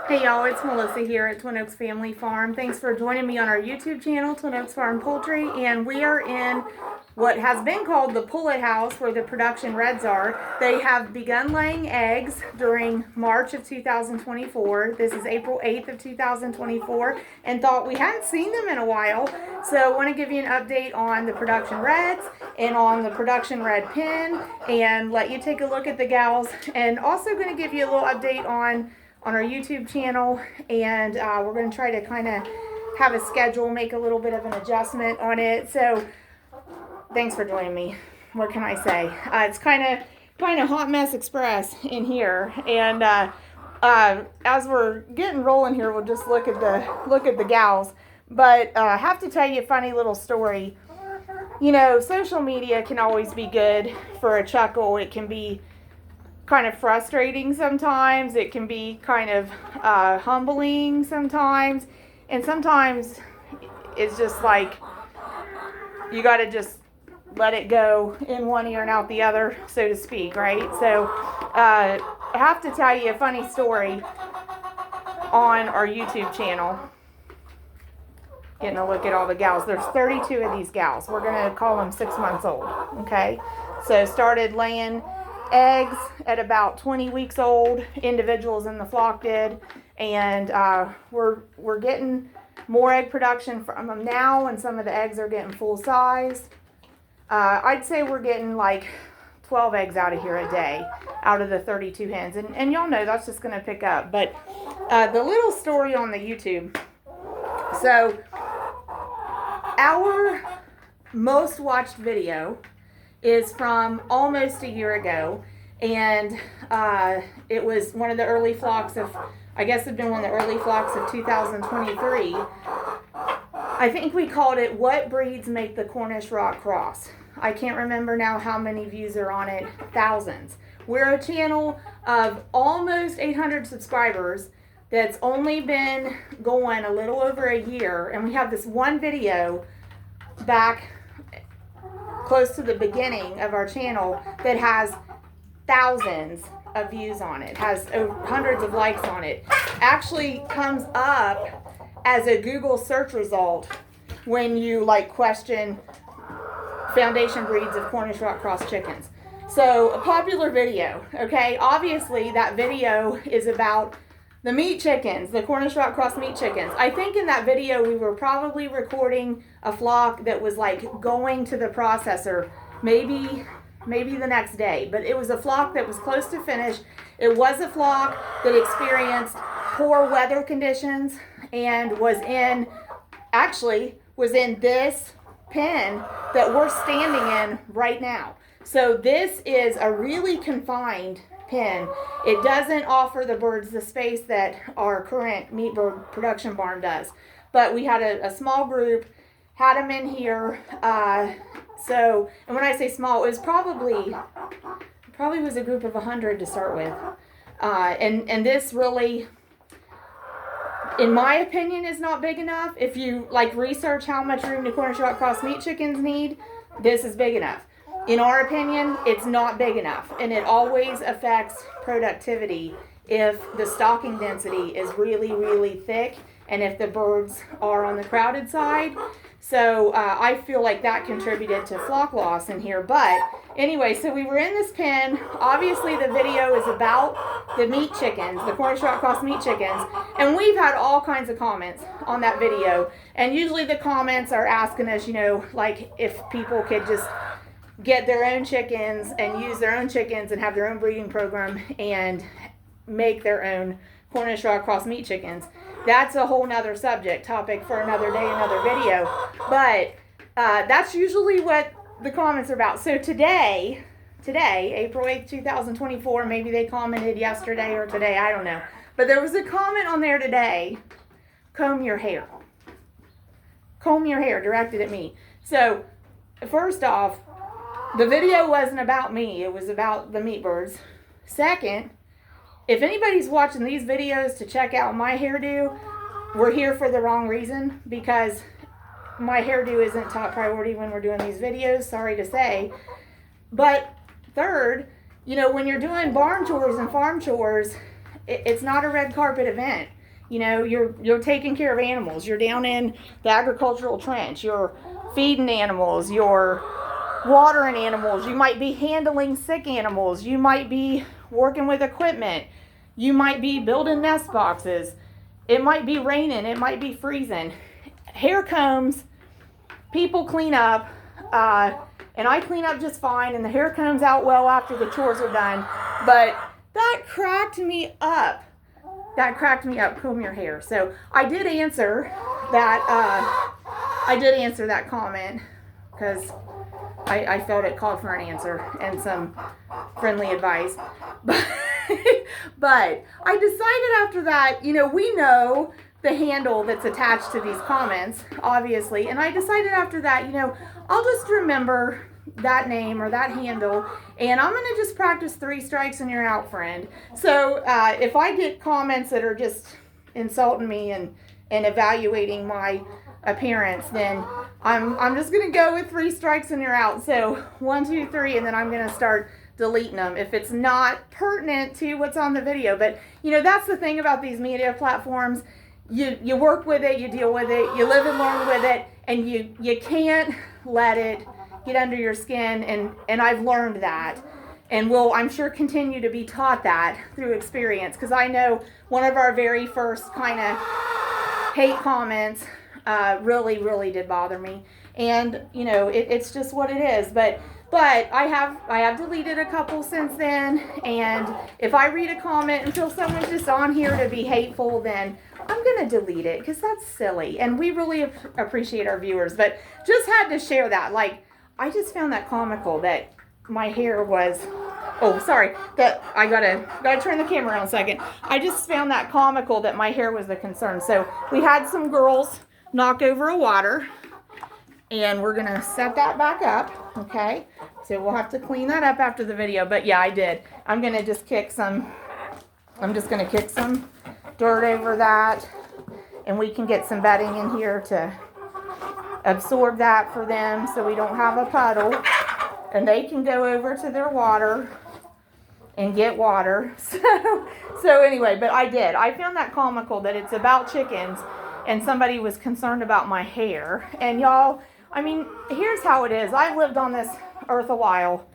Hey y'all, it's Melissa here at Twin Oaks Family Farm. Thanks for joining me on our YouTube channel, Twin Oaks Farm Poultry, and we are in what has been called the pullet house where the production reds are. They have begun laying eggs during March of 2024. This is April 8th of 2024, and thought we hadn't seen them in a while. So I want to give you an update on the production reds and on the production red pen and let you take a look at the gals, and also going to give you a little update on our YouTube channel, and we're going to try to kind of have a schedule, make a little bit of an adjustment on it. So thanks for joining me. What can I say? It's kind of hot mess express in here, and as we're getting rolling here, we'll just look at the gals. But I have to tell you a funny little story. You know, social media can always be good for a chuckle. It can be kind of frustrating sometimes. It can be kind of humbling sometimes, and sometimes it's just like you got to just let it go in one ear and out the other, so to speak, right? So I have to tell you a funny story on our YouTube channel. Getting a look at all the gals. There's 32 of these gals. We're going to call them 6 months old, okay? So started laying eggs at about 20 weeks old. Individuals in the flock did, and we're getting more egg production from them now, and some of the eggs are getting full size. I'd say we're getting like 12 eggs out of here a day out of the 32 hens, and y'all know that's just going to pick up. But the little story on the YouTube. So our most watched video is from almost a year ago, and it was one of the early flocks of, I guess it'd been one of the early flocks of 2023. I think we called it "What Breeds Make the Cornish Rockross." I can't remember now how many views are on it. Thousands. We're a channel of almost 800 subscribers that's only been going a little over a year, and we have this one video back close to the beginning of our channel that has thousands of views on it, has hundreds of likes on it, actually comes up as a Google search result when you like question foundation breeds of Cornish Rockross chickens. So a popular video, okay? Obviously that video is about the meat chickens, the Cornish Rockross meat chickens. I think in that video we were probably recording a flock that was like going to the processor maybe the next day. But it was a flock that was close to finish. It was a flock that experienced poor weather conditions and was in this pen that we're standing in right now. So this is a really confined pen. It doesn't offer the birds the space that our current meat bird production barn does. But we had a small group, had them in here. And when I say small, it was probably was a group of 100 to start with. And this really, in my opinion, is not big enough. If you like research how much room the Cornish Rockross meat chickens need, this is big enough. In our opinion, it's not big enough, and it always affects productivity if the stocking density is really, really thick and if the birds are on the crowded side. So I feel like that contributed to flock loss in here. But anyway, so we were in this pen. Obviously, the video is about the meat chickens, the Cornish Rockross meat chickens, and we've had all kinds of comments on that video. And usually the comments are asking us, you know, like if people could just get their own chickens and use their own chickens and have their own breeding program and make their own Cornish Rockross meat chickens. That's a whole nother topic for another day, another video. But that's usually what the comments are about. So today, April 8th, 2024, maybe they commented yesterday or today, I don't know. But there was a comment on there today, comb your hair. Comb your hair, directed at me. So first off, the video wasn't about me. It was about the meat birds. Second, if anybody's watching these videos to check out my hairdo, we're here for the wrong reason, because my hairdo isn't top priority when we're doing these videos, sorry to say. But third, you know, when you're doing barn chores and farm chores, it's not a red carpet event. You know, you're taking care of animals. You're down in the agricultural trench. You're feeding animals. You're watering animals. You might be handling sick animals. You might be working with equipment. You might be building nest boxes. It might be raining. It might be freezing. Hair combs, people clean up, and I clean up just fine, and the hair comes out well after the chores are done. But that cracked me up. That cracked me up. Comb your hair. So I did answer that. I did answer that comment because I felt it called for an answer and some friendly advice. But I decided after that, you know, we know the handle that's attached to these comments, obviously. And I decided after that, you know, I'll just remember that name or that handle, and I'm going to just practice 3 strikes and you're out, friend. So if I get comments that are just insulting me and evaluating my appearance, then I'm just going to go with 3 strikes and you're out. So 1, 2, 3, and then I'm going to start deleting them if it's not pertinent to what's on the video. But you know, that's the thing about these media platforms. You work with it, you deal with it, you live and learn with it, and you can't let it get under your skin, and I've learned that, and will, I'm sure, continue to be taught that through experience, because I know one of our very first kind of hate comments really did bother me, and you know, it's just what it is. But I have deleted a couple since then, and if I read a comment and feel someone's just on here to be hateful, then I'm going to delete it, because that's silly, and we really appreciate our viewers. But just had to share that. Like, I just found that comical that my hair was, oh, sorry, that I gotta turn the camera around a second. I just found that comical that my hair was the concern. So we had some girls knock over a water, and we're gonna set that back up, okay? So we'll have to clean that up after the video, but yeah, I did. I'm just gonna kick some dirt over that, and we can get some bedding in here to absorb that for them so we don't have a puddle, and they can go over to their water and get water. So anyway, but I found that comical that it's about chickens and somebody was concerned about my hair. And y'all, I mean, here's how it is. I've lived on this earth a while,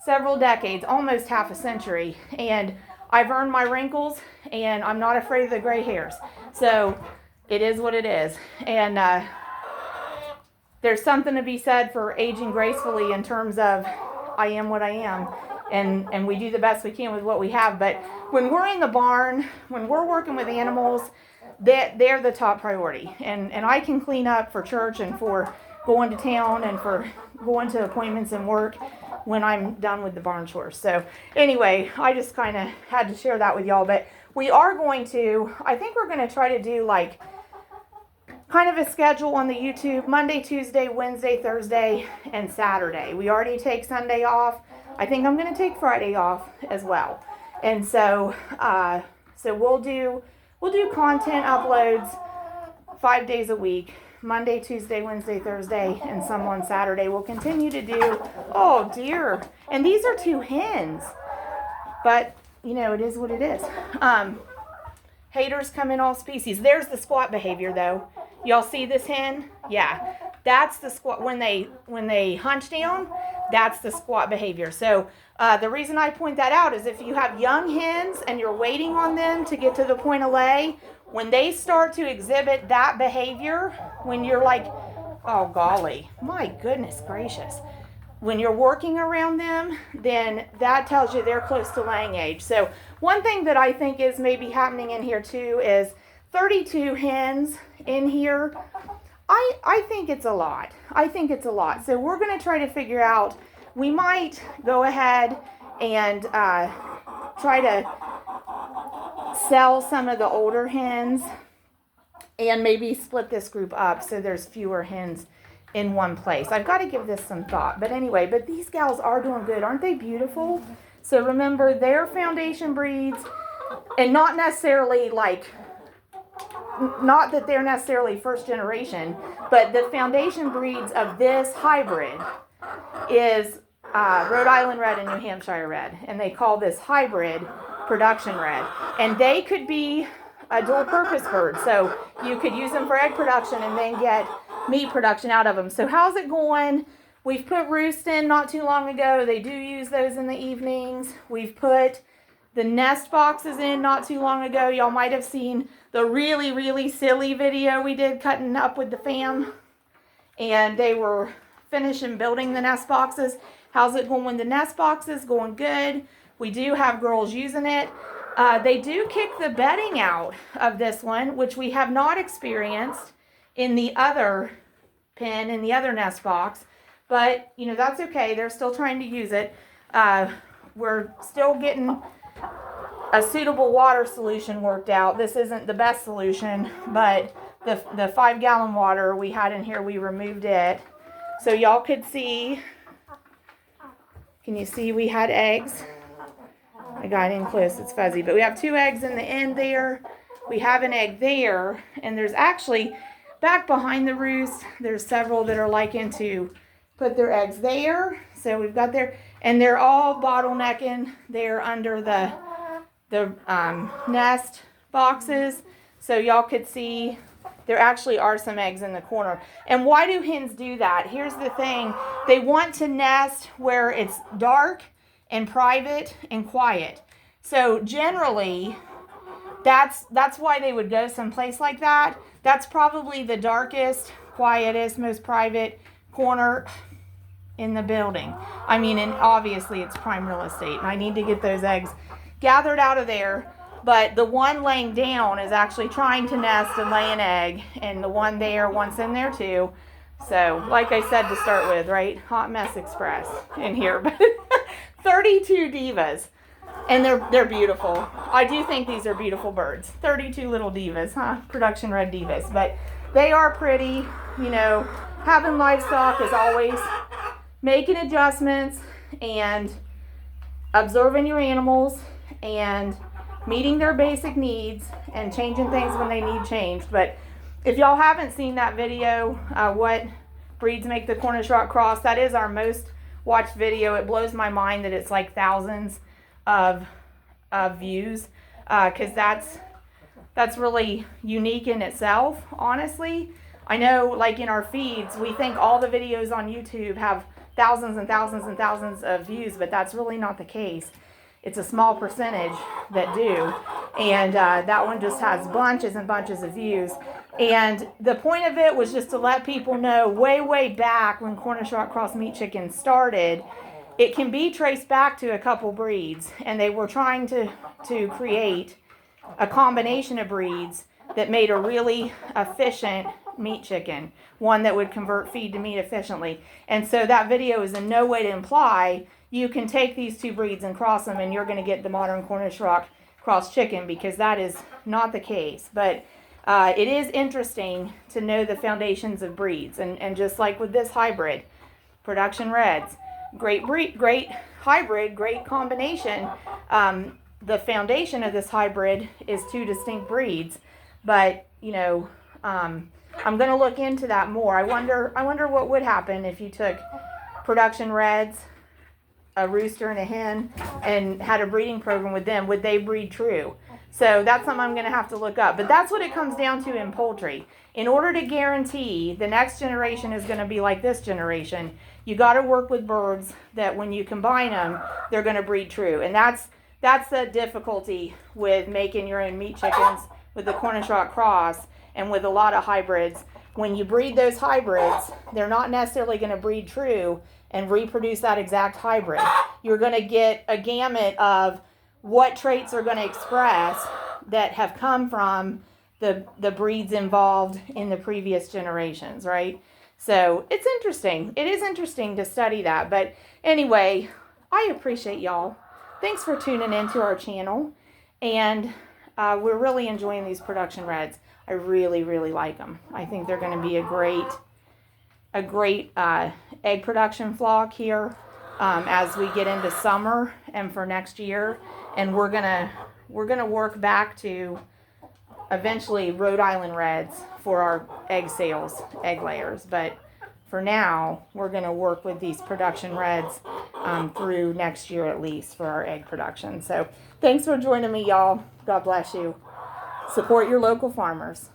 several decades, almost half a century, and I've earned my wrinkles, and I'm not afraid of the gray hairs. So it is what it is. And there's something to be said for aging gracefully in terms of I am what I am, and we do the best we can with what we have. But when we're in the barn, when we're working with animals, they're the top priority. And I can clean up for church and for going to town and for going to appointments and work when I'm done with the barn chores. So anyway, I just kind of had to share that with y'all. But we are going to, I think we're going to try to do like kind of a schedule on the YouTube: Monday, Tuesday, Wednesday, Thursday, and Saturday. We already take Sunday off. I think I'm going to take Friday off as well. And so we'll do content uploads 5 days a week: Monday, Tuesday, Wednesday, Thursday, and some on Saturday. We'll continue to do, oh dear, and these are 2 hens, but you know, it is what it is. Haters come in all species. There's the squat behavior though. Y'all see this hen? Yeah, that's the squat. When they hunch down, that's the squat behavior. So the reason I point that out is if you have young hens and you're waiting on them to get to the point of lay, when they start to exhibit that behavior, when you're like, oh golly, my goodness gracious, when you're working around them, then that tells you they're close to laying age. So one thing that I think is maybe happening in here too is 32 hens in here. I think it's a lot. I think it's a lot. So we're going to try to figure out, we might go ahead and try to sell some of the older hens and maybe split this group up so there's fewer hens in one place. I've got to give this some thought. But anyway, but these gals are doing good. Aren't they beautiful? So remember, they're foundation breeds, and not necessarily like, not that they're necessarily first generation, but the foundation breeds of this hybrid is Rhode Island Red and New Hampshire Red. And they call this hybrid production red. And they could be a dual purpose bird. So you could use them for egg production and then get meat production out of them. So how's it going? We've put roost in not too long ago. They do use those in the evenings. We've put the nest boxes in not too long ago. Y'all might have seen the really, really silly video we did cutting up with the fam. And they were finishing building the nest boxes. How's it going with the nest boxes? Going good. We do have girls using it. They do kick the bedding out of this one, which we have not experienced in the other pen, in the other nest box. But, you know, that's okay. They're still trying to use it. We're still getting a suitable water solution worked out. This isn't the best solution, but the 5-gallon water we had in here, we removed it. So y'all could see, can you see we had eggs? I got in close, it's fuzzy, but we have 2 eggs in the end there. We have an egg there, and there's actually, back behind the roost, there's several that are liking to put their eggs there. So we've got there, and they're all bottlenecking there under the nest boxes. So y'all could see there actually are some eggs in the corner. And why do hens do that? Here's the thing. They want to nest where it's dark and private and quiet. So generally, that's why they would go someplace like that. That's probably the darkest, quietest, most private corner in the building. I mean, and obviously it's prime real estate, and I need to get those eggs gathered out of there. But the one laying down is actually trying to nest and lay an egg, and the one there wants in there too. So, like I said to start with, right? Hot mess express in here. But 32 divas, and they're beautiful. I do think these are beautiful birds. 32 little divas, huh? Production red divas, but they are pretty. You know, having livestock is always making adjustments and observing your animals and meeting their basic needs and changing things when they need changed. But if y'all haven't seen that video, what breeds make the Cornish Rockross, that is our most watched video. It blows my mind that it's like thousands of views, because that's really unique in itself, honestly. I know, like in our feeds, we think all the videos on YouTube have thousands and thousands and thousands of views, but that's really not the case. It's a small percentage that do, and that one just has bunches and bunches of views. And the point of it was just to let people know, way back when Cornish Rockross meat chicken started, it can be traced back to a couple breeds, and they were trying to create a combination of breeds that made a really efficient meat chicken, one that would convert feed to meat efficiently. And so that video is in no way to imply you can take these 2 breeds and cross them and you're going to get the modern Cornish Rockross chicken, because that is not the case. But it is interesting to know the foundations of breeds, and just like with this hybrid, production reds, great breed, great hybrid, great combination. The foundation of this hybrid is 2 distinct breeds, but you know, I'm going to look into that more. I wonder what would happen if you took production reds, a rooster and a hen, and had a breeding program with them. Would they breed true? So that's something I'm going to have to look up. But that's what it comes down to in poultry. In order to guarantee the next generation is going to be like this generation, you got to work with birds that when you combine them, they're going to breed true. And that's the difficulty with making your own meat chickens with the Cornish Rockross and with a lot of hybrids. When you breed those hybrids, they're not necessarily going to breed true and reproduce that exact hybrid. You're going to get a gamut of what traits are going to express that have come from the breeds involved in the previous generations, right? So it's interesting. It is interesting to study that. But anyway, I appreciate y'all. Thanks for tuning into our channel. And we're really enjoying these production reds. I really like them. I think they're going to be a great egg production flock here as we get into summer and for next year. And we're gonna work back to eventually Rhode Island reds for our egg sales, egg layers. But for now, we're gonna work with these production reds through next year at least for our egg production. So thanks for joining me, y'all. God bless you. Support your local farmers.